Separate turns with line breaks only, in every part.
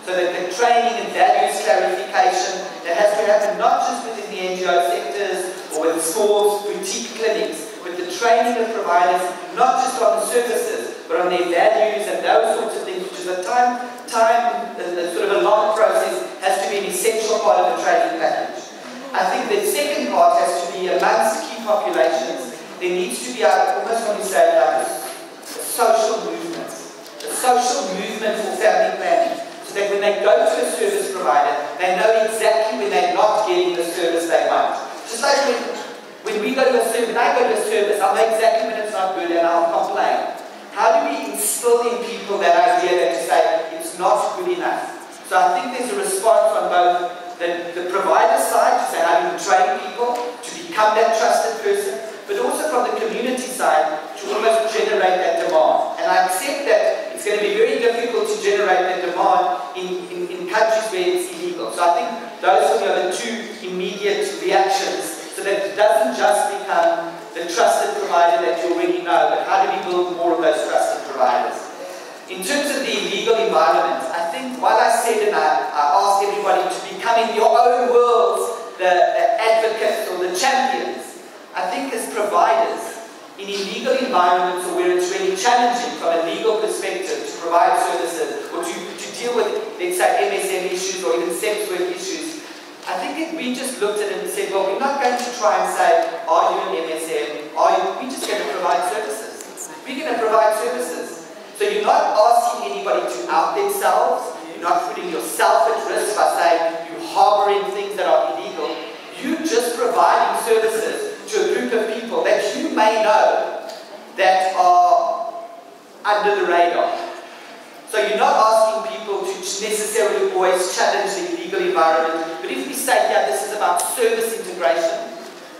So that the training and values clarification that has to happen not just within the NGO sectors or with small boutique clinics, but the training of providers, not just on the services, but on their values and those sorts of things, which is a sort of a long process, has to be an essential part of the training package. I think the second part has to be amongst key populations. There needs to be, I almost want to say, like a social movement for family planning. That when they go to a service provider, they know exactly when they're not getting the service they want. Just like when we go to a service, when I go to a service, I'll know exactly when it's not good and I'll complain. How do we instill in people that idea that to say it's not good enough? So I think there's a response on both the provider side to say how do you train people to become that trusted person, but also from the community side to almost generate that demand. And I accept that it's going to be very difficult to generate that demand in countries where it's illegal. So I think those are the two immediate reactions, so that it doesn't just become the trusted provider that you already know, but how do we build more of those trusted providers? In terms of the illegal environment, I think while I said and I asked everybody to become in your own worlds the advocates or the champions, I think as providers, in illegal environments or where it's really challenging from a legal perspective to provide services or to deal with, let's say, MSM issues or even sex work issues, I think if we just looked at it and said, well, we're not going to try and say, are you an MSM? We're just going to provide services. We're going to provide services. So you're not asking anybody to out themselves. You're not putting yourself at risk by saying you're harboring things that are illegal. You're just providing services to a group of people that you may know that are under the radar. So you're not asking people to necessarily always challenge the illegal environment, but if we say, yeah, this is about service integration,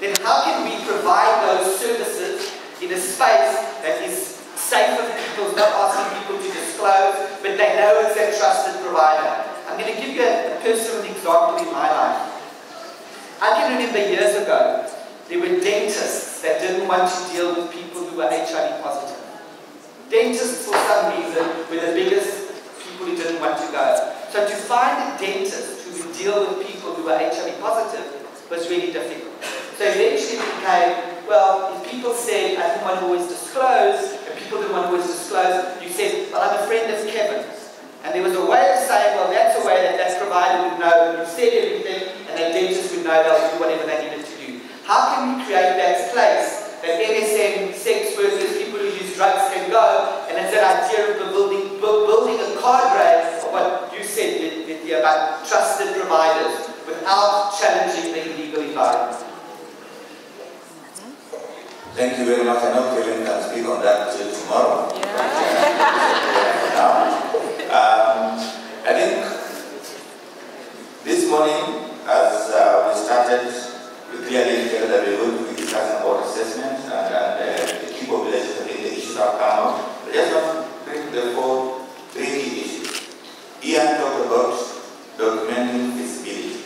then how can we provide those services in a space that is safe for people, not asking people to disclose, but they know it's a trusted provider. I'm going to give you a personal example in my life. I can remember years ago, there were dentists that didn't want to deal with people who were HIV positive. Dentists, for some reason, were the biggest people who didn't want to go. So to find a dentist who would deal with people who were HIV positive was really difficult. So eventually it became, well, if people said, I didn't want to always disclose, and people didn't want to always disclose, you said, well, I'm a friend of Kevin's. And there was a way of saying, well, that's a way that that provider would know, you said everything, and the dentist would know they'll do whatever they needed to do. How can we create that place that MSM, sex workers, people who use drugs can go, and it's that idea of building a cadre of what you said, about trusted providers without challenging the illegal environment.
Thank you very much. I know Kevin can speak on that tomorrow. I think this morning, as we started, we clearly indicated that we are going to be discussing about assessment and the key populations. I think the issues have come up. But just want to bring the three key issues. Ian talked about documenting feasibility.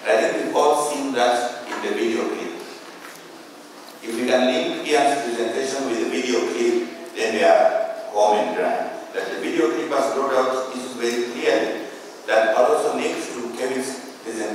I think we've all seen that in the video clip. If we can link Ian's presentation with the video clip, then we are home and dry. That the video clip has brought out issues very clearly that are also next to Kevin's presentation.